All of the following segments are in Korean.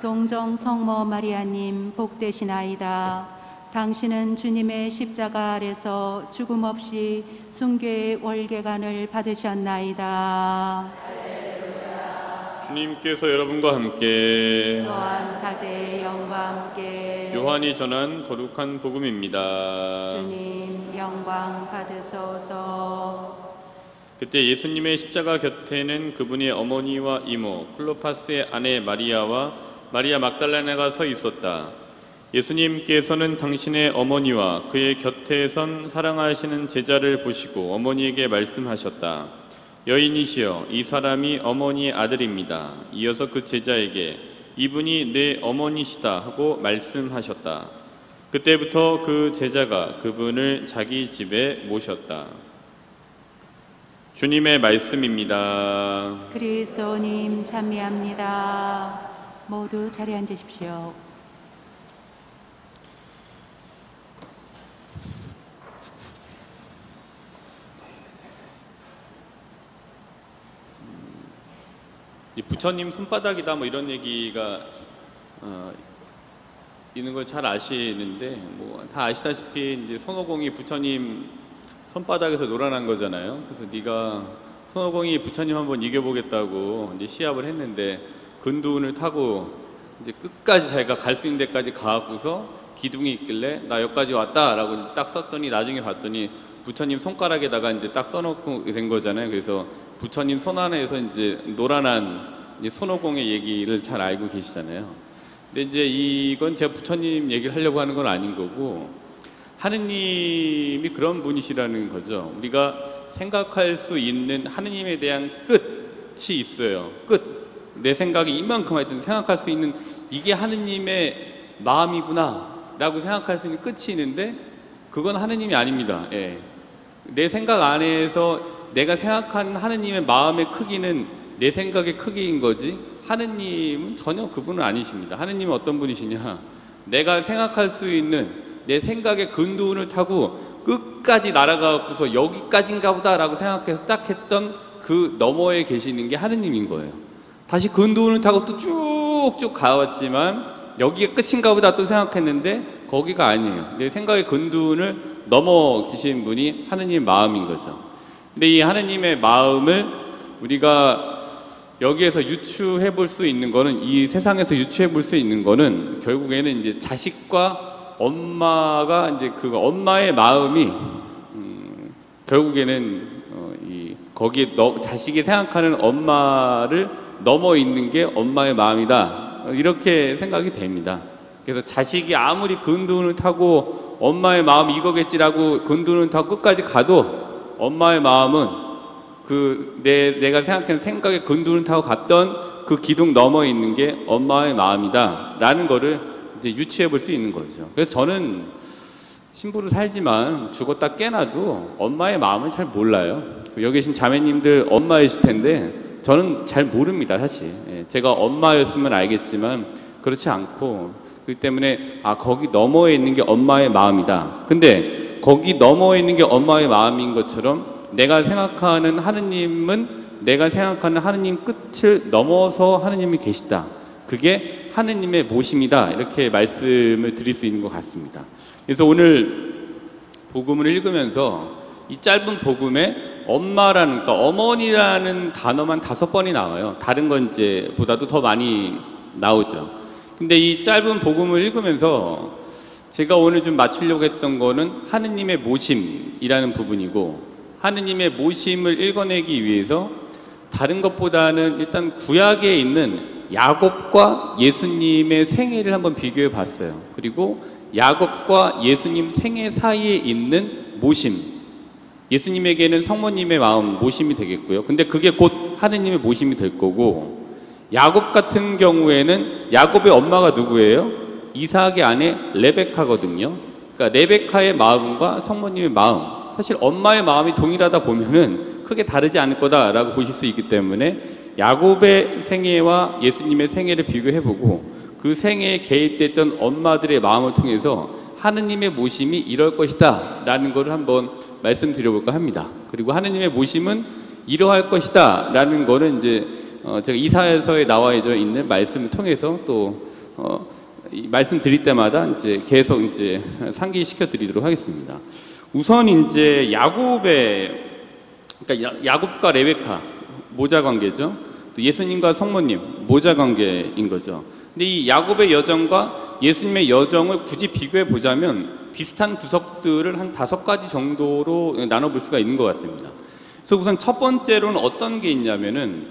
동정 성모 마리아님 복되시나이다. 당신은 주님의 십자가 아래서 죽음 없이 순교의 월계관을 받으셨나이다. 주님께서 여러분과 함께 또한 사제의 영과 함께 요한이 전한 거룩한 복음입니다. 주님 영광 받으소서. 그때 예수님의 십자가 곁에는 그분의 어머니와 이모 클로파스의 아내 마리아와 마리아 막달라나가 서 있었다. 예수님께서는 당신의 어머니와 그의 곁에 선 사랑하시는 제자를 보시고 어머니에게 말씀하셨다. 여인이시여, 이 사람이 어머니의 아들입니다. 이어서 그 제자에게 이분이 내 어머니시다 하고 말씀하셨다. 그때부터 그 제자가 그분을 자기 집에 모셨다. 주님의 말씀입니다. 그리스도님 찬미합니다. 모두 자리에 앉으십시오. 이 부처님 손바닥이다 뭐 이런 얘기가 있는 걸 잘 아시는데 뭐 다 아시다시피 이제 손오공이 부처님 손바닥에서 놀아난 거잖아요. 그래서 네가 손오공이 부처님 한번 이겨보겠다고 이제 시합을 했는데 근두운을 타고 이제 끝까지 자기가 갈 수 있는 데까지 가갖고서 기둥이 있길래 나 여기까지 왔다라고 딱 썼더니 나중에 봤더니 부처님 손가락에다가 이제 딱 써놓고 된 거잖아요. 그래서 부처님 손 안에서 이제 놀아난 이제 손오공의 얘기를 잘 알고 계시잖아요. 근데 이제 이건 제가 부처님 얘기를 하려고 하는 건 아닌 거고 하느님이 그런 분이시라는 거죠. 우리가 생각할 수 있는 하느님에 대한 끝이 있어요. 끝. 내 생각이 이만큼 하여튼 생각할 수 있는 이게 하느님의 마음이구나 라고 생각할 수 있는 끝이 있는데 그건 하느님이 아닙니다. 예. 내 생각 안에서 내가 생각한 하느님의 마음의 크기는 내 생각의 크기인 거지 하느님은 전혀 그분은 아니십니다. 하느님은 어떤 분이시냐, 내가 생각할 수 있는 내 생각의 근두운을 타고 끝까지 날아가고서 여기까지인가 보다 라고 생각해서 딱 했던 그 너머에 계시는 게 하느님인 거예요. 다시 근두운을 타고 또 쭉쭉 가왔지만 여기가 끝인가 보다 또 생각했는데 거기가 아니에요. 내 생각의 근두운을 넘어 계신 분이 하느님 마음인 거죠. 근데 이 하느님의 마음을 우리가 여기에서 유추해 볼 수 있는 거는, 이 세상에서 유추해 볼 수 있는 거는 결국에는 이제 자식과 엄마가 이제 그 엄마의 마음이 결국에는 거기에 자식이 생각하는 엄마를 넘어 있는 게 엄마의 마음이다, 이렇게 생각이 됩니다. 그래서 자식이 아무리 근두운을 타고 엄마의 마음 이거겠지라고 근두운을 타고 끝까지 가도 엄마의 마음은 내가 생각하는 생각의 근두운을 타고 갔던 그 기둥 넘어 있는 게 엄마의 마음이다 라는 거를 이제 유추해 볼 수 있는 거죠. 그래서 저는 신부로 살지만 죽었다 깨나도 엄마의 마음을 잘 몰라요. 여기 계신 자매님들 엄마이실 텐데 저는 잘 모릅니다, 사실. 제가 엄마였으면 알겠지만 그렇지 않고, 그렇기 때문에 거기 너머에 있는 게 엄마의 마음이다. 근데 거기 너머에 있는 게 엄마의 마음인 것처럼 내가 생각하는 하느님은 내가 생각하는 하느님 끝을 넘어서 하느님이 계시다. 그게 하느님의 모심이다. 이렇게 말씀을 드릴 수 있는 것 같습니다. 그래서 오늘 복음을 읽으면서 이 짧은 복음에 엄마라는, 그러니까 어머니라는 단어만 5번이 나와요. 다른 건 이제 보다도 더 많이 나오죠. 근데 이 짧은 복음을 읽으면서 제가 오늘 좀 맞추려고 했던 거는 하느님의 모심이라는 부분이고, 하느님의 모심을 읽어내기 위해서 다른 것보다는 일단 구약에 있는 야곱과 예수님의 생애를 한번 비교해 봤어요. 그리고 야곱과 예수님 생애 사이에 있는 모심, 예수님에게는 성모님의 마음 모심이 되겠고요. 근데 그게 곧 하느님의 모심이 될 거고, 야곱 같은 경우에는 야곱의 엄마가 누구예요? 이삭의 아내 레베카거든요. 그러니까 레베카의 마음과 성모님의 마음, 사실 엄마의 마음이 동일하다 보면은 크게 다르지 않을 거다라고 보실 수 있기 때문에 야곱의 생애와 예수님의 생애를 비교해보고 그 생애에 개입됐던 엄마들의 마음을 통해서 하느님의 모심이 이럴 것이다 라는 것을 한번 말씀드려볼까 합니다. 그리고 하느님의 모심은 이러할 것이다 라는 거는 이제 제가 이사야서에 나와 있는 말씀을 통해서 또 이 말씀 드릴 때마다 이제 계속 이제 상기시켜 드리도록 하겠습니다. 우선 이제 그러니까 야곱과 레베카 모자 관계죠. 또 예수님과 성모님 모자 관계인 거죠. 근데 이 야곱의 여정과 예수님의 여정을 굳이 비교해 보자면 비슷한 구석들을 한 5가지 정도로 나눠볼 수가 있는 것 같습니다. 그래서 우선 첫 번째로는 어떤 게 있냐면은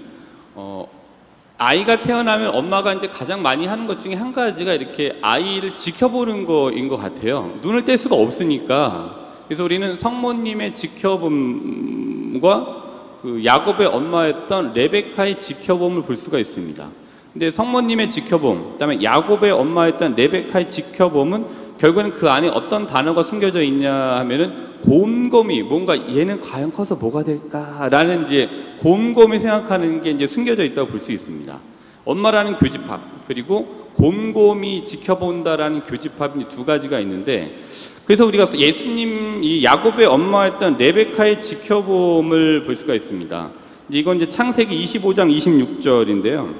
아이가 태어나면 엄마가 이제 가장 많이 하는 것 중에 한 가지가 이렇게 아이를 지켜보는 거인 것 같아요. 눈을 뗄 수가 없으니까. 그래서 우리는 성모님의 지켜봄과 그 야곱의 엄마였던 레베카의 지켜봄을 볼 수가 있습니다. 근데 성모님의 지켜봄, 그다음에 야곱의 엄마였던 레베카의 지켜봄은 결국은 그 안에 어떤 단어가 숨겨져 있냐 하면은 곰곰이 뭔가 얘는 과연 커서 뭐가 될까라는 이제 곰곰이 생각하는 게 이제 숨겨져 있다고 볼 수 있습니다. 엄마라는 교집합 그리고 곰곰이 지켜본다라는 교집합이 2가지가 있는데, 그래서 우리가 예수님 이 야곱의 엄마였던 레베카의 지켜봄을 볼 수가 있습니다. 이건 이제 창세기 25장 26절인데요.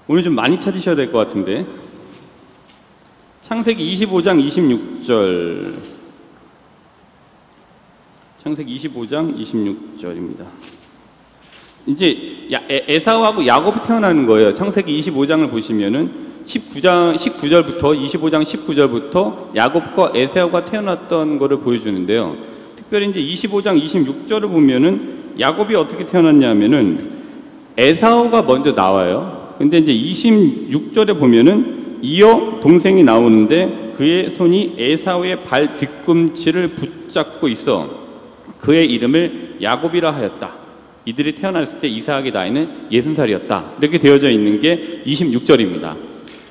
오늘 좀 많이 찾으셔야 될 것 같은데, 창세기 25장 26절, 창세기 25장 26절입니다. 이제 에사우하고 야곱이 태어나는 거예요. 창세기 25장을 보시면은 19절부터 25장 19절부터 야곱과 에사우가 태어났던 거를 보여주는데요. 특별히 이제 25장 26절을 보면은 야곱이 어떻게 태어났냐면은 에사우가 먼저 나와요. 근데 이제 26절에 보면은 이어 동생이 나오는데 그의 손이 에사우의 발 뒤꿈치를 붙잡고 있어 그의 이름을 야곱이라 하였다. 이들이 태어났을 때 이삭의 나이는 60살이었다. 이렇게 되어져 있는 게 26절입니다.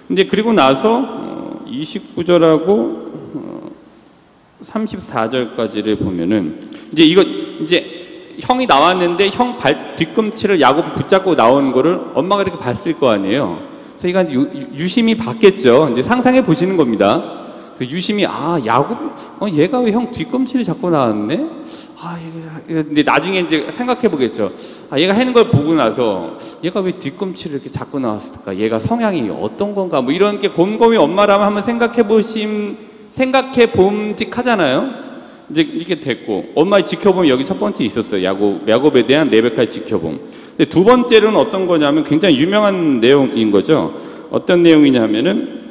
근데 그리고 나서 29절하고 34절까지를 보면은 이제 형이 나왔는데 형 발 뒤꿈치를 야곱이 붙잡고 나오는 거를 엄마가 이렇게 봤을 거 아니에요. 그래서 이거 유심히 봤겠죠. 이제 상상해 보시는 겁니다. 그래서 유심히 야곱 얘가 왜 형 뒤꿈치를 잡고 나왔네? 근데 나중에 이제 생각해 보겠죠. 얘가 하는 걸 보고 나서 얘가 왜 뒤꿈치를 이렇게 잡고 나왔을까? 얘가 성향이 어떤 건가? 뭐 이런 게 곰곰이 엄마라면 한번 생각해 봄직하잖아요. 이제 이렇게 됐고, 엄마의 지켜봄이 여기 첫 번째 있었어요. 야곱에 대한 레베카의 지켜봄. 근데 2번째로는 어떤 거냐면 굉장히 유명한 내용인 거죠. 어떤 내용이냐면은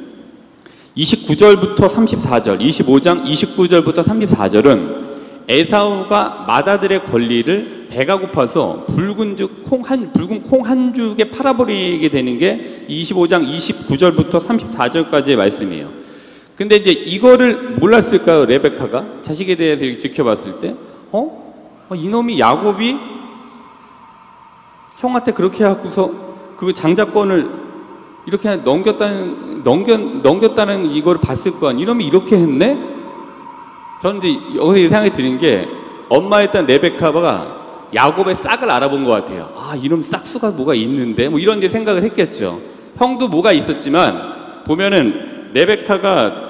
29절부터 34절, 25장 29절부터 34절은 에사우가 맏아들의 권리를 배가 고파서 붉은 콩 한 죽에 팔아버리게 되는 게 25장 29절부터 34절까지의 말씀이에요. 근데 이제 이거를 몰랐을까요? 레베카가 자식에 대해서 이렇게 지켜봤을 때 이놈이 야곱이 형한테 그렇게 해갖고서 그 장자권을 이렇게 넘겼다는 이걸 봤을 거 아니에요. 이놈이 이렇게 했네? 저는 이제 여기서 생각이 드는 게 엄마였던 레베카가 야곱의 싹을 알아본 것 같아요. 이놈 싹수가 뭐가 있는데? 뭐 이런 데 생각을 했겠죠. 형도 뭐가 있었지만 보면은 레베카가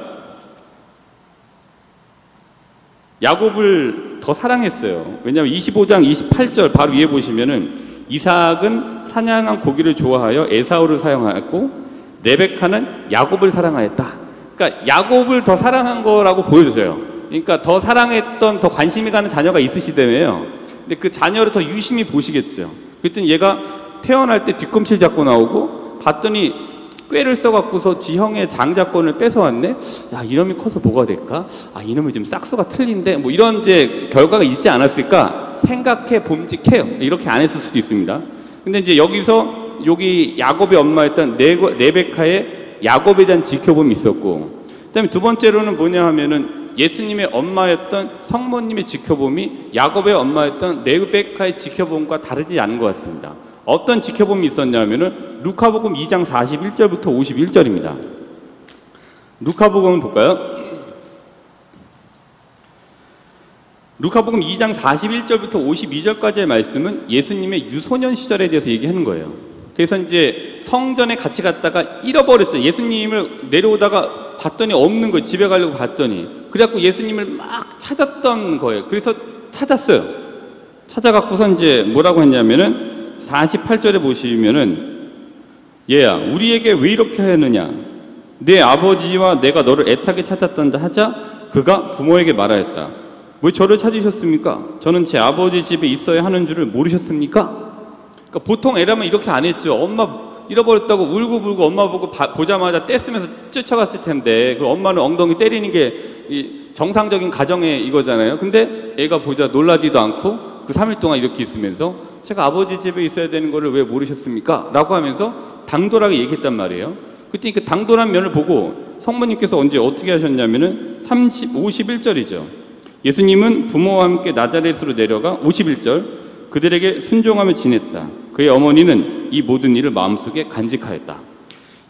야곱을 더 사랑했어요. 왜냐하면 25장 28절 바로 위에 보시면은 이삭은 사냥한 고기를 좋아하여 에사우를 사용하였고 레베카는 야곱을 사랑하였다. 그러니까 야곱을 더 사랑한 거라고 보여줘요. 그러니까 더 사랑했던, 더 관심이 가는 자녀가 있으시다며요. 근데 그 자녀를 더 유심히 보시겠죠. 그랬더니 얘가 태어날 때 뒤꿈치를 잡고 나오고 봤더니 꾀를 써갖고서 지형의 장자권을 뺏어왔네. 이놈이 커서 뭐가 될까? 이놈이 좀 싹수가 틀린데 뭐 이런 이제 결과가 있지 않았을까 생각해 봄직해요. 이렇게 안 했을 수도 있습니다. 근데 이제 여기 야곱의 엄마였던 레베카의 야곱에 대한 지켜봄이 있었고, 그다음에 2번째로는 뭐냐 하면은 예수님의 엄마였던 성모님의 지켜봄이 야곱의 엄마였던 레베카의 지켜봄과 다르지 않은 것 같습니다. 어떤 지켜봄이 있었냐면은 루카복음 2장 41절부터 51절입니다. 루카복음 볼까요? 루카복음 2장 41절부터 52절까지의 말씀은 예수님의 유소년 시절에 대해서 얘기하는 거예요. 그래서 이제 성전에 같이 갔다가 잃어버렸죠. 예수님을 내려오다가 봤더니 없는 거예요. 집에 가려고 봤더니. 그래갖고 예수님을 막 찾았던 거예요. 그래서 찾았어요. 찾아갖고서 이제 뭐라고 했냐면은 48절에 보시면은 얘야, 우리에게 왜 이렇게 하느냐? 내 아버지와 내가 너를 애타게 찾았단다 하자 그가 부모에게 말하였다. 왜 저를 찾으셨습니까? 저는 제 아버지 집에 있어야 하는 줄을 모르셨습니까? 그러니까 보통 애라면 이렇게 안 했죠. 엄마 잃어버렸다고 울고불고 엄마 보고 보자마자 떼쓰면서 쫓아갔을 텐데, 그 엄마는 엉덩이 때리는 게 이 정상적인 가정의 이거잖아요. 근데 애가 보자 놀라지도 않고 그 3일 동안 이렇게 있으면서 제가 아버지 집에 있어야 되는 거를 왜 모르셨습니까? 라고 하면서 당돌하게 얘기했단 말이에요. 그때 그 당돌한 면을 보고 성모님께서 언제 어떻게 하셨냐면은 51절이죠. 예수님은 부모와 함께 나자렛으로 내려가 51절 그들에게 순종하며 지냈다. 그의 어머니는 이 모든 일을 마음속에 간직하였다.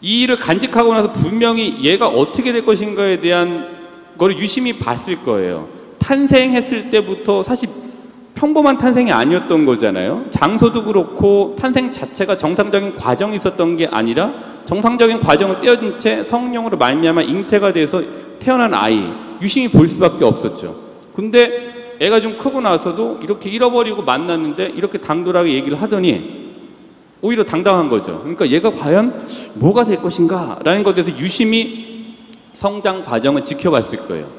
이 일을 간직하고 나서 분명히 얘가 어떻게 될 것인가에 대한 거를 유심히 봤을 거예요. 탄생했을 때부터 사실 평범한 탄생이 아니었던 거잖아요. 장소도 그렇고 탄생 자체가 정상적인 과정이 있었던 게 아니라 정상적인 과정을 떼어진 채 성령으로 말미암아 잉태가 돼서 태어난 아이, 유심히 볼 수밖에 없었죠. 근데 애가 좀 크고 나서도 이렇게 잃어버리고 만났는데 이렇게 당돌하게 얘기를 하더니 오히려 당당한 거죠. 그러니까 얘가 과연 뭐가 될 것인가 라는 것에 대해서 유심히 성장 과정을 지켜봤을 거예요.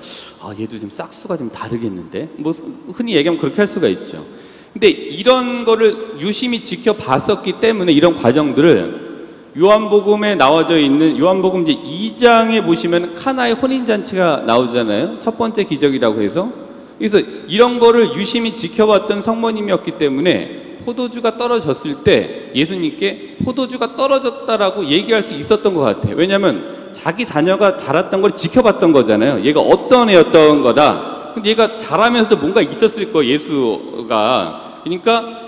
아, 얘도 좀 싹수가 좀 다르겠는데? 뭐 흔히 얘기하면 그렇게 할 수가 있죠. 근데 이런 거를 유심히 지켜봤었기 때문에 이런 과정들을 요한복음에 나와져 있는 요한복음 이제 2장에 보시면 카나의 혼인잔치가 나오잖아요. 첫 번째 기적이라고 해서. 그래서 이런 거를 유심히 지켜봤던 성모님이었기 때문에 포도주가 떨어졌을 때 예수님께 포도주가 떨어졌다라고 얘기할 수 있었던 것 같아요. 왜냐하면 자기 자녀가 자랐던 걸 지켜봤던 거잖아요. 얘가 어떤 애였던 거다. 근데 얘가 자라면서도 뭔가 있었을 거예요, 예수가. 그러니까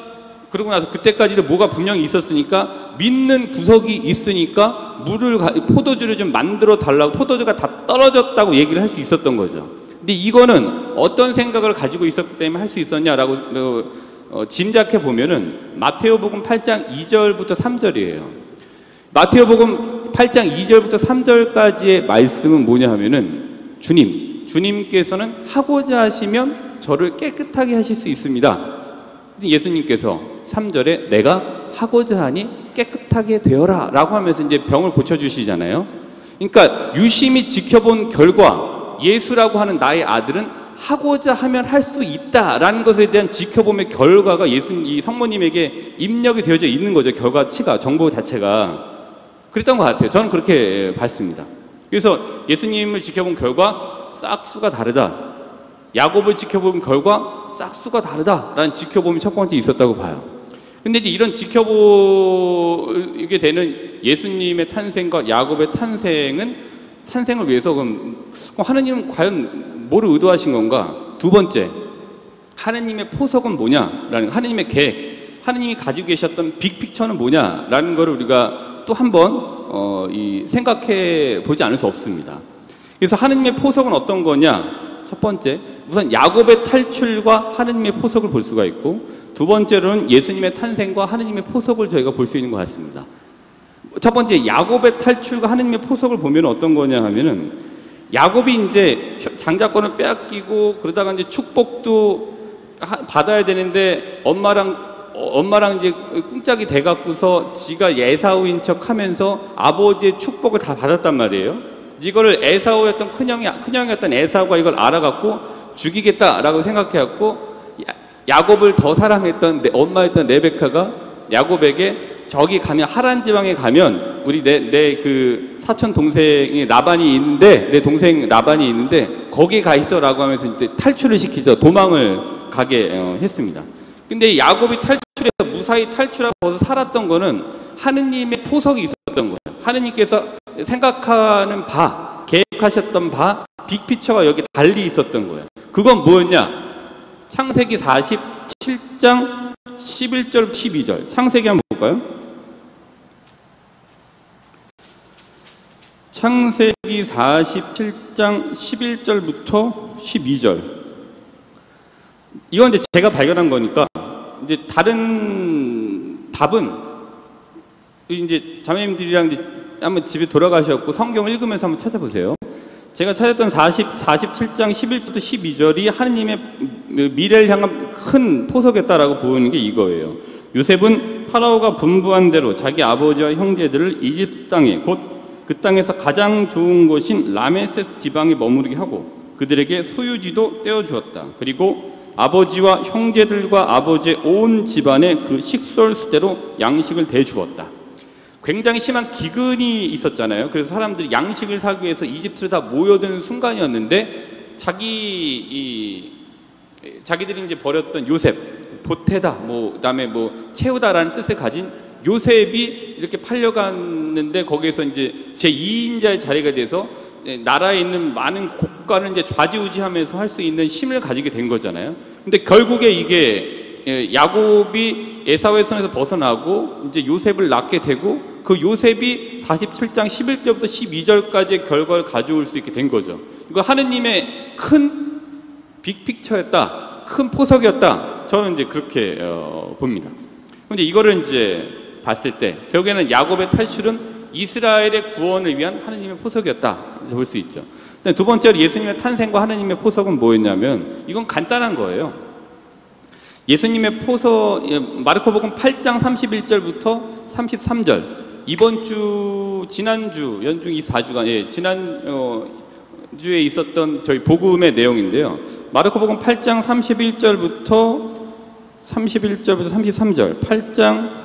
그러고 나서 그때까지도 뭐가 분명히 있었으니까 믿는 구석이 있으니까 포도주를 좀 만들어 달라고, 포도주가 다 떨어졌다고 얘기를 할 수 있었던 거죠. 근데 이거는 어떤 생각을 가지고 있었기 때문에 할 수 있었냐라고 짐작해 보면은 마테오복음 8장 2절부터 3절이에요. 마테오복음 8장 2절부터 3절까지의 말씀은 뭐냐 하면은 주님께서는 하고자 하시면 저를 깨끗하게 하실 수 있습니다. 예수님께서 3절에 내가 하고자 하니 깨끗하게 되어라 라고 하면서 이제 병을 고쳐주시잖아요. 그러니까 유심히 지켜본 결과 예수라고 하는 나의 아들은 하고자 하면 할 수 있다라는 것에 대한 지켜봄의 결과가 이 성모님에게 입력이 되어져 있는 거죠. 결과치가, 정보 자체가. 그랬던 것 같아요. 저는 그렇게 봤습니다. 그래서 예수님을 지켜본 결과 싹수가 다르다. 야곱을 지켜본 결과 싹수가 다르다라는 지켜봄이 첫 번째 있었다고 봐요. 근데 이제 이런 지켜보게 되는 예수님의 탄생과 야곱의 탄생을 위해서 그럼 하느님은 과연 뭐를 의도하신 건가? 두 번째, 하느님의 포석은 뭐냐라는, 하느님의 계획, 하느님이 가지고 계셨던 빅픽처는 뭐냐라는 것을 우리가 또 한 번 생각해 보지 않을 수 없습니다. 그래서 하느님의 포석은 어떤 거냐? 첫 번째, 우선 야곱의 탈출과 하느님의 포석을 볼 수가 있고, 두 번째로는 예수님의 탄생과 하느님의 포석을 저희가 볼 수 있는 것 같습니다. 첫 번째, 야곱의 탈출과 하느님의 포석을 보면 어떤 거냐 하면은, 야곱이 이제 장자권을 빼앗기고 그러다가 이제 축복도 받아야 되는데 엄마랑 이제 꿍짝이 돼갖고서 지가 에사우인 척 하면서 아버지의 축복을 다 받았단 말이에요. 이거를 에사우였던 큰형이었던 에사우가 이걸 알아갖고 죽이겠다라고 생각해갖고 야곱을 더 사랑했던 엄마였던 레베카가 야곱에게 저기 가면 하란 지방에 가면 우리 내 그 사촌 동생이 라반이 있는데 내 동생 라반이 있는데 거기 가 있어라고 하면서 이제 탈출을 시키죠. 도망을 가게 했습니다. 근데 야곱이 탈출해서 무사히 탈출하고 거기서 살았던 거는 하느님의 포석이 있었던 거예요. 하느님께서 생각하는 바, 계획하셨던 바, 빅피처가 여기 달리 있었던 거예요. 그건 뭐였냐? 창세기 47장 11절 12절. 창세기 한번 볼까요? 창세기 47장 11절부터 12절. 이건 이제 제가 발견한 거니까 이제 다른 답은 이제 자매님들이랑 이제 한번 집에 돌아가셔갖고 성경을 읽으면서 한번 찾아보세요. 제가 찾았던 47장 11절부터 12절이 하느님의 미래를 향한 큰 포석이었다라고 보는 게 이거예요. 요셉은 파라오가 분부한 대로 자기 아버지와 형제들을 이집트 땅에 곧 그 땅에서 가장 좋은 곳인 라메세스 지방에 머무르게 하고 그들에게 소유지도 떼어주었다. 그리고 아버지와 형제들과 아버지의 온 집안에 그 식솔수대로 양식을 대주었다. 굉장히 심한 기근이 있었잖아요. 그래서 사람들이 양식을 사기 위해서 이집트로 다 모여든 순간이었는데 자기들이 이제 버렸던 요셉, 보태다, 그다음에 채우다라는 뜻을 가진 요셉이 이렇게 팔려갔는데 거기에서 이제 제2인자의 자리가 돼서 나라에 있는 많은 국가를 이제 좌지우지하면서 할 수 있는 힘을 가지게 된 거잖아요. 근데 결국에 이게 야곱이 에사우의 손에서 벗어나고 이제 요셉을 낳게 되고 그 요셉이 47장 11절부터 12절까지의 결과를 가져올 수 있게 된 거죠. 이거 하느님의 큰 빅픽처였다, 큰 포석이었다. 저는 이제 그렇게 봅니다. 근데 이거를 이제 봤을 때 결국에는 야곱의 탈출은 이스라엘의 구원을 위한 하느님의 포석이었다 볼 수 있죠. 두 번째로 예수님의 탄생과 하느님의 포석은 뭐였냐면 이건 간단한 거예요. 예수님의 포석, 마르코복음 8장 31절부터 33절, 이번 주, 지난주, 연중 이 4주간, 지난주에 있었던 저희 복음의 내용인데요. 마르코복음 8장 31절부터 33절, 8장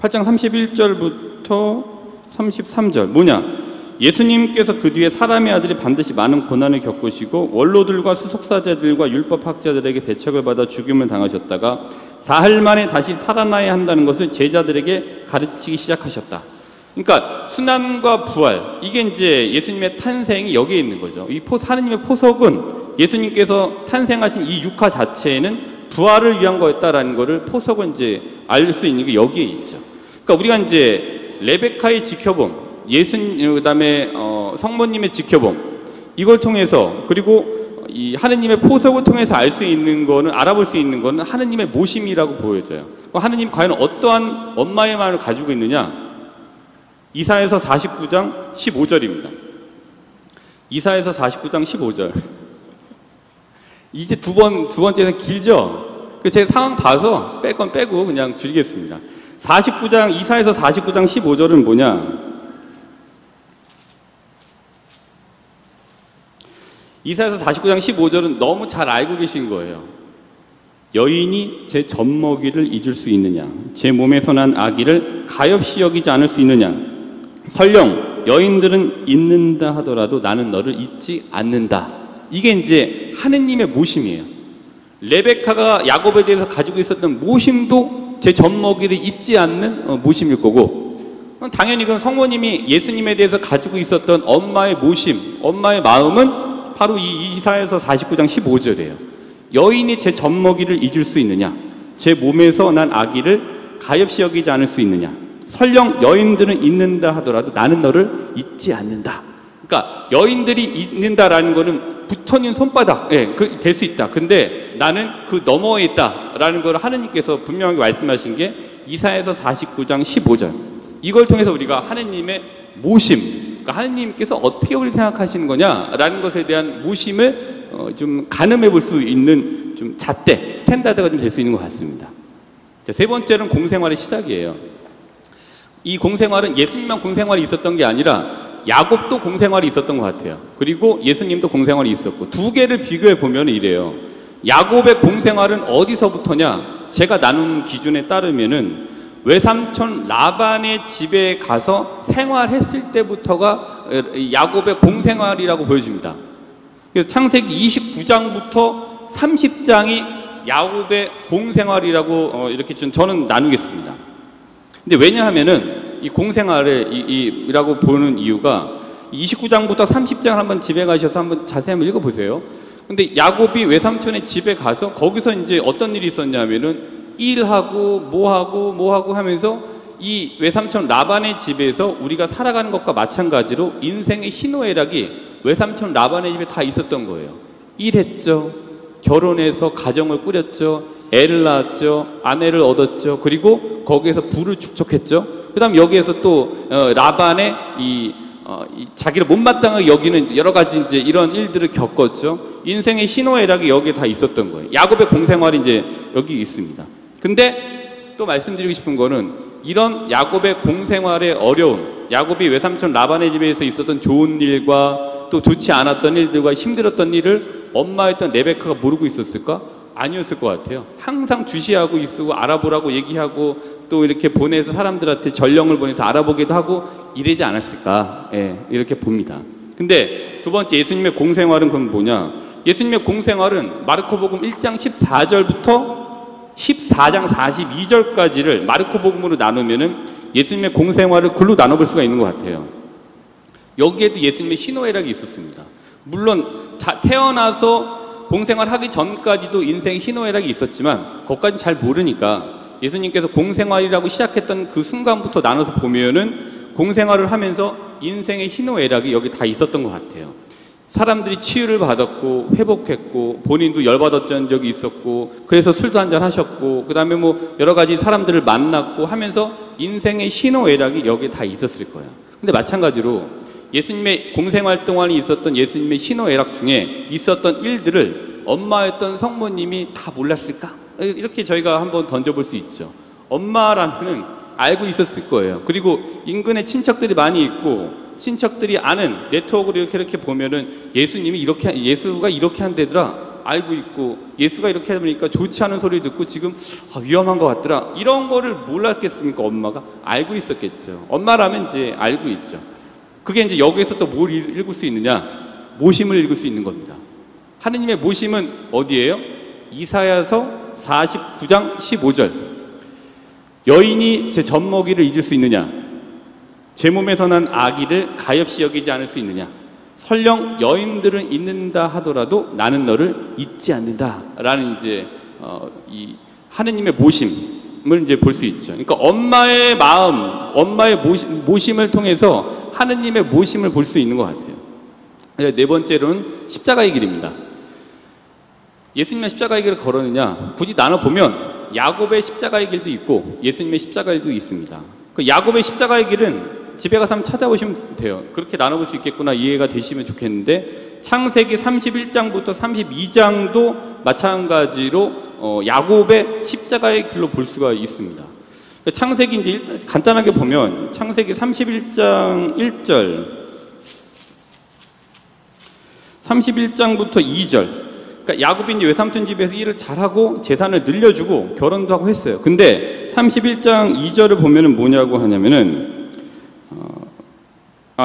31절부터 33절 뭐냐? 예수님께서 그 뒤에 사람의 아들이 반드시 많은 고난을 겪으시고 원로들과 수석사제들과 율법학자들에게 배척을 받아 죽임을 당하셨다가 사흘 만에 다시 살아나야 한다는 것을 제자들에게 가르치기 시작하셨다. 그러니까 순환과 부활, 이게 이제 예수님의 탄생이 여기에 있는 거죠. 이 하느님의 포석은 예수님께서 탄생하신 이 육화 자체에는 부활을 위한 거였다라는 거를 포석은 이제 알 수 있는 게 여기에 있죠. 그러니까 우리가 이제 레베카의 지켜봄, 그다음에 성모님의 지켜봄, 이걸 통해서 그리고 이 하느님의 포석을 통해서 알 수 있는 거는, 알아볼 수 있는 거는 하느님의 모심이라고 보여져요. 하느님 과연 어떠한 엄마의 마음을 가지고 있느냐? 이사야서 49장 15절입니다. 이사야서 49장 15절. 이제 두 번째는 길죠? 제 상황 봐서 뺄 건 빼고 그냥 줄이겠습니다. 이사야서 49장 15절은 뭐냐? 이사야서 49장 15절은 너무 잘 알고 계신 거예요. 여인이 제 젖먹이를 잊을 수 있느냐? 제 몸에서 난 아기를 가엾이 여기지 않을 수 있느냐? 설령 여인들은 잊는다 하더라도 나는 너를 잊지 않는다. 이게 이제 하느님의 모심이에요. 레베카가 야곱에 대해서 가지고 있었던 모심도 제 젖먹이를 잊지 않는 모심일 거고, 당연히 그 성모님이 예수님에 대해서 가지고 있었던 엄마의 모심, 엄마의 마음은 바로 이 이사야서 49장 15절이에요. 여인이 제 젖먹이를 잊을 수 있느냐? 제 몸에서 난 아기를 가엾이 여기지 않을 수 있느냐? 설령 여인들은 잊는다 하더라도 나는 너를 잊지 않는다. 그러니까 여인들이 잊는다라는 거는 부처님 손바닥, 될 수 있다. 근데 나는 그 너머에 있다라는 걸 하느님께서 분명하게 말씀하신 게 이사야서 49장 15절. 이걸 통해서 우리가 하느님의 모심, 그러니까 하느님께서 어떻게 우리 생각하시는 거냐라는 것에 대한 모심을 좀 가늠해 볼 수 있는 좀 잣대, 스탠다드가 좀 될 수 있는 것 같습니다. 자, 세 번째는 공생활의 시작이에요. 이 공생활은 예수님만 공생활이 있었던 게 아니라 야곱도 공생활이 있었던 것 같아요. 그리고 예수님도 공생활이 있었고, 두 개를 비교해 보면 이래요. 야곱의 공생활은 어디서부터냐? 제가 나눈 기준에 따르면은 외삼촌 라반의 집에 가서 생활했을 때부터가 야곱의 공생활이라고 보여집니다. 그래서 창세기 29장부터 30장이 야곱의 공생활이라고 이렇게 좀 저는 나누겠습니다. 근데 왜냐하면은 이 공생활을 이라고 보는 이유가 29장부터 30장을 한번 집에 가셔서 한번 자세히 한번 읽어보세요. 근데 야곱이 외삼촌의 집에 가서 거기서 이제 어떤 일이 있었냐면은 일하고 뭐하고 하면서 이 외삼촌 라반의 집에서 우리가 살아가는 것과 마찬가지로 인생의 희노애락이 외삼촌 라반의 집에 다 있었던 거예요. 일했죠. 결혼해서 가정을 꾸렸죠. 애를 낳았죠. 아내를 얻었죠. 그리고 거기에서 부를 축적했죠. 그 다음 여기에서 또 라반의 자기를 못마땅하게 여기는 여러 가지 이제 이런 일들을 겪었죠. 인생의 희노애락이 여기에 다 있었던 거예요. 야곱의 공생활이 이제 여기 있습니다. 근데 또 말씀드리고 싶은 거는 이런 야곱의 공생활의 어려움, 야곱이 외삼촌 라반의 집에서 있었던 좋은 일과 또 좋지 않았던 일들과 힘들었던 일을 엄마였던 레베카가 모르고 있었을까? 아니었을 것 같아요. 항상 주시하고 있고 알아보라고 얘기하고 또 이렇게 보내서 사람들한테 전령을 보내서 알아보기도 하고 이러지 않았을까? 예, 이렇게 봅니다. 근데 두 번째 예수님의 공생활은 그럼 뭐냐? 예수님의 공생활은 마르코복음 1장 14절부터 14장 42절까지를 마르코복음으로 나누면은 예수님의 공생활을 글로 나눠볼 수가 있는 것 같아요. 여기에도 예수님의 희노애락이 있었습니다. 물론 태어나서 공생활 하기 전까지도 인생의 희노애락이 있었지만 그것까지는 잘 모르니까 예수님께서 공생활이라고 시작했던 그 순간부터 나눠서 보면은 공생활을 하면서 인생의 희노애락이 여기 다 있었던 것 같아요. 사람들이 치유를 받았고 회복했고 본인도 열받았던 적이 있었고 그래서 술도 한잔 하셨고 그 다음에 뭐 여러 가지 사람들을 만났고 하면서 인생의 희노애락이 여기에 다 있었을 거예요. 근데 마찬가지로 예수님의 공생활 동안에 있었던 예수님의 희노애락 중에 있었던 일들을 엄마였던 성모님이 다 몰랐을까? 이렇게 저희가 한번 던져볼 수 있죠. 엄마라면은 알고 있었을 거예요. 그리고 인근에 친척들이 많이 있고 친척들이 아는 네트워크로 이렇게 보면은 예수가 이렇게 한대더라 알고 있고 예수가 이렇게 하니까 좋지 않은 소리 듣고 지금 위험한 것 같더라 이런 거를 몰랐겠습니까? 엄마가 알고 있었겠죠. 엄마라면 이제 알고 있죠. 그게 이제 여기에서 또 뭘 읽을 수 있느냐? 모심을 읽을 수 있는 겁니다. 하느님의 모심은 어디예요? 이사야서 49장 15절. 여인이 제 젖먹이를 잊을 수 있느냐? 제 몸에서 난 아기를 가엾이 여기지 않을 수 있느냐? 설령 여인들은 잊는다 하더라도 나는 너를 잊지 않는다. 라는 이제 이 하느님의 모심을 이제 볼 수 있죠. 그러니까 엄마의 마음, 엄마의 모심을 통해서 하느님의 모심을 볼 수 있는 것 같아요. 네 번째로는 십자가의 길입니다. 예수님의 십자가의 길을 걸었느냐? 굳이 나눠보면 야곱의 십자가의 길도 있고 예수님의 십자가의 길도 있습니다. 그 야곱의 십자가의 길은 집에 가서 한번 찾아보시면 돼요. 그렇게 나눠볼 수 있겠구나 이해가 되시면 좋겠는데 창세기 31장부터 32장도 마찬가지로 야곱의 십자가의 길로 볼 수가 있습니다. 창세기 이제 간단하게 보면 창세기 31장 1절 31장부터 2절 그러니까 야곱이 이제 외삼촌 집에서 일을 잘하고 재산을 늘려주고 결혼도 하고 했어요. 근데 31장 2절을 보면은 뭐냐고 하냐면은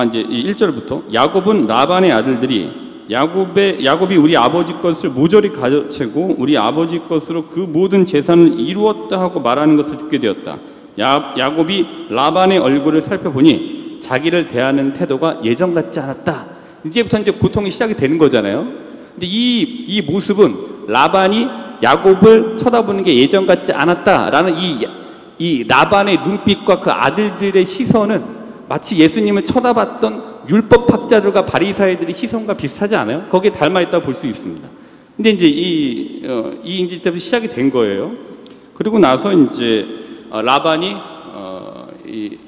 이제 1절부터 야곱은 라반의 아들들이 야곱이 우리 아버지 것을 모조리 가져채고 우리 아버지 것으로 그 모든 재산을 이루었다 하고 말하는 것을 듣게 되었다. 야곱이 라반의 얼굴을 살펴보니 자기를 대하는 태도가 예전 같지 않았다. 이제부터 이제 고통이 시작이 되는 거잖아요. 근데 이 모습은 라반이 야곱을 쳐다보는 게 예전 같지 않았다라는 이 라반의 눈빛과 그 아들들의 시선은 마치 예수님을 쳐다봤던 율법학자들과 바리사이들의 시선과 비슷하지 않아요? 거기에 닮아 있다고 볼 수 있습니다. 근데 이제 이제 때부터 시작이 된 거예요. 그리고 나서 이제 라반이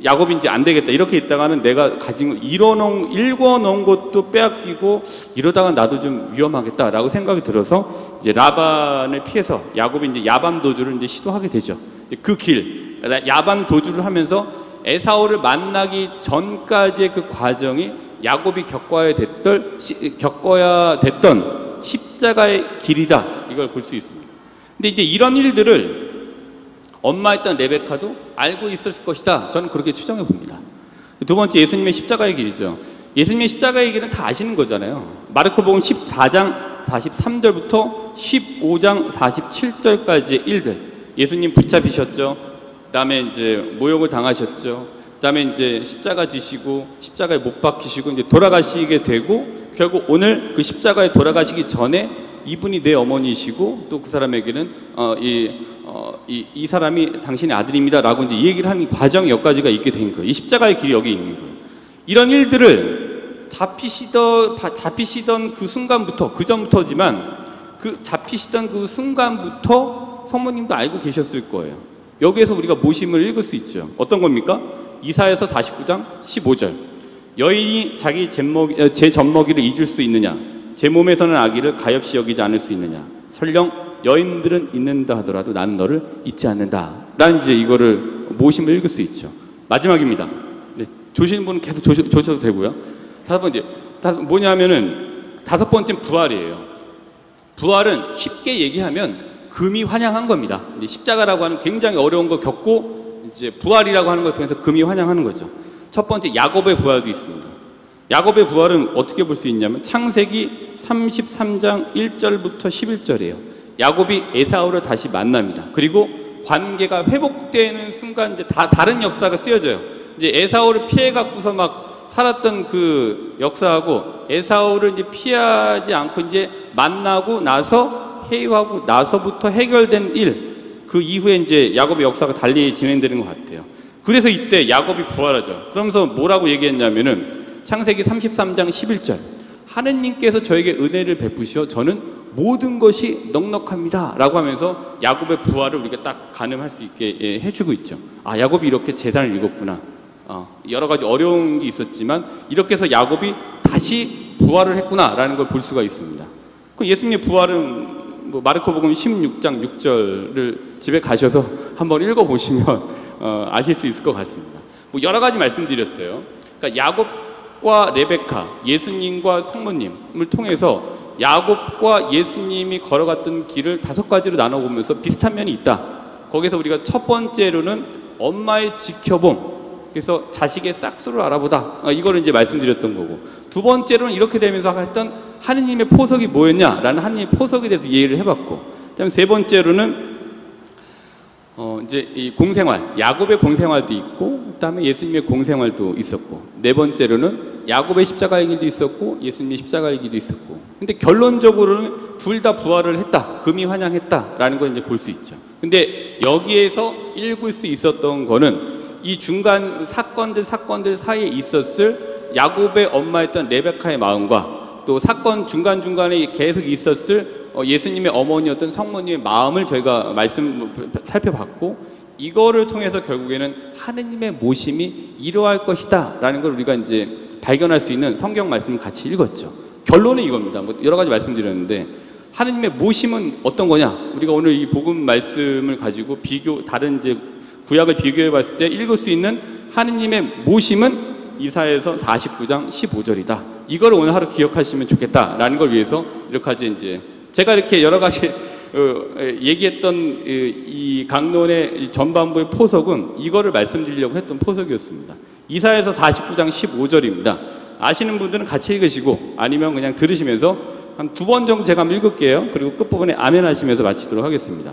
야곱이 이제 안 되겠다 이렇게 있다가는 내가 가진 거 읽어놓은 것도 빼앗기고 이러다가 나도 좀 위험하겠다라고 생각이 들어서 이제 라반을 피해서 야곱이 이제 야밤 도주를 이제 시도하게 되죠. 그 길 야밤 도주를 하면서 에사오를 만나기 전까지의 그 과정이 야곱이 겪어야 됐던 십자가의 길이다 이걸 볼 수 있습니다. 근데 이제 이런 일들을 엄마였던 레베카도 알고 있었을 것이다. 저는 그렇게 추정해 봅니다. 두 번째 예수님의 십자가의 길이죠. 예수님의 십자가의 길은 다 아시는 거잖아요. 마르코복음 14장 43절부터 15장 47절까지의 일들. 예수님 붙잡히셨죠. 그다음에 이제 모욕을 당하셨죠. 그다음에 이제 십자가 지시고 십자가에 못 박히시고 이제 돌아가시게 되고 결국 오늘 그 십자가에 돌아가시기 전에 이분이 내 어머니이시고 또 그 사람에게는 이 사람이 당신의 아들입니다라고 이제 얘기를 하는 과정이 여기까지가 있게 된 거예요. 이 십자가의 길이 여기 있는 거예요. 이런 일들을 잡히시던 그 순간부터 그 전부터지만 그 잡히시던 그 순간부터 성모님도 알고 계셨을 거예요. 여기에서 우리가 모심을 읽을 수 있죠. 어떤 겁니까? 이사야서 49장 15절. 여인이 자기 제 젖먹이를 잊을 수 있느냐? 제 몸에서는 아기를 가엾이 여기지 않을 수 있느냐. 설령 여인들은 잊는다 하더라도 나는 너를 잊지 않는다. 라는 이제 이거를 모심을 읽을 수 있죠. 마지막입니다. 네, 조시는 분은 계속 조셔도 되고요. 다섯 번째는 부활이에요. 부활은 쉽게 얘기하면 금이 환영한 겁니다. 이제 십자가라고 하는 굉장히 어려운 걸 겪고 이제 부활이라고 하는 걸 통해서 금이 환영하는 거죠. 첫 번째 야곱의 부활도 있습니다. 야곱의 부활은 어떻게 볼 수 있냐면 창세기 33장 1절부터 11절이에요. 야곱이 에사우를 다시 만납니다. 그리고 관계가 회복되는 순간 이제 다 다른 역사가 쓰여져요. 이제 에사우를 피해 갖고서 막 살았던 그 역사하고 에사우를 이제 피하지 않고 이제 만나고 나서 회유하고 나서부터 해결된 일, 그 이후에 이제 야곱의 역사가 달리 진행되는 것 같아요. 그래서 이때 야곱이 부활하죠. 그러면서 뭐라고 얘기했냐면은 창세기 33장 11절, 하느님께서 저에게 은혜를 베푸시어 저는 모든 것이 넉넉합니다 라고 하면서 야곱의 부활을 우리가 딱 가늠할 수 있게 해주고 있죠. 아, 야곱이 이렇게 재산을 읽었구나. 여러 가지 어려운 게 있었지만 이렇게 해서 야곱이 다시 부활을 했구나 라는 걸 볼 수가 있습니다. 그 예수님의 부활은 뭐 마르코복음 16장 6절을 집에 가셔서 한번 읽어보시면 아실 수 있을 것 같습니다. 뭐 여러 가지 말씀드렸어요. 그러니까 야곱과 레베카, 예수님과 성모님을 통해서 야곱과 예수님이 걸어갔던 길을 5가지로 나눠보면서 비슷한 면이 있다. 거기서 우리가 첫 번째로는 엄마의 지켜봄, 그래서 자식의 싹수를 알아보다, 이거를 이제 말씀드렸던 거고, 두 번째로는 이렇게 되면서 했던 하느님의 포석이 뭐였냐라는 하느님의 포석에 대해서 이해를 해봤고, 그다음에 세 번째로는 이제 이 공생활, 야곱의 공생활도 있고, 그다음에 예수님의 공생활도 있었고, 네 번째로는 야곱의 십자가의 길도 있었고 예수님의 십자가의 길도 있었고, 근데 결론적으로는 둘 다 부활을 했다, 금이 환영했다라는 걸 이제 볼 수 있죠. 근데 여기에서 읽을 수 있었던 거는 이 중간 사건들 사이에 있었을 야곱의 엄마였던 레베카의 마음과 또 사건 중간중간에 계속 있었을 예수님의 어머니였던 성모님의 마음을 저희가 살펴봤고, 이거를 통해서 결국에는 하느님의 모심이 이루어질 것이다 라는 걸 우리가 이제 발견할 수 있는 성경 말씀을 같이 읽었죠. 결론은 이겁니다. 뭐 여러 가지 말씀드렸는데, 하느님의 모심은 어떤 거냐? 우리가 오늘 이 복음 말씀을 가지고 다른 이제 구약을 비교해 봤을 때 읽을 수 있는 하느님의 모심은 이사야서 49장 15절이다. 이걸 오늘 하루 기억하시면 좋겠다라는 걸 위해서 이렇게까지 이제 제가 이렇게 여러 가지 얘기했던 이 강론의 전반부의 포석은 이거를 말씀드리려고 했던 포석이었습니다. 이사야서 49장 15절입니다. 아시는 분들은 같이 읽으시고 아니면 그냥 들으시면서 한 2번 정도 제가 한번 읽을게요. 그리고 끝부분에 아멘 하시면서 마치도록 하겠습니다.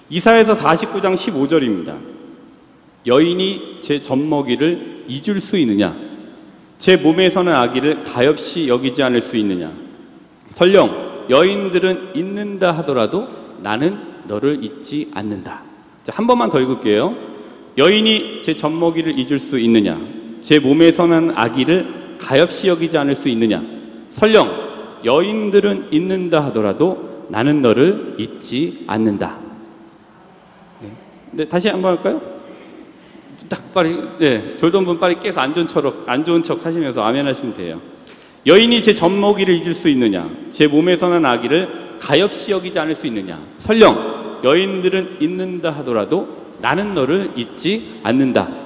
이사야서 49장 15절입니다. 여인이 제 젖먹이를 잊을 수 있느냐? 제 몸에 서는 아기를 가엾이 여기지 않을 수 있느냐? 설령 여인들은 잊는다 하더라도 나는 너를 잊지 않는다. 자, 한 번만 더 읽을게요. 여인이 제 젖먹이를 잊을 수 있느냐? 제 몸에 서는 아기를 가엾이 여기지 않을 수 있느냐? 설령 여인들은 잊는다 하더라도 나는 너를 잊지 않는다. 네, 다시 한번 할까요? 딱 빨리, 졸던 분 빨리 깨서 안 좋은 척 하시면서 아멘 하시면 돼요. 여인이 제 젖먹이를 잊을 수 있느냐? 제 몸에서 난 아기를 가엾이 여기지 않을 수 있느냐? 설령 여인들은 잊는다 하더라도 나는 너를 잊지 않는다.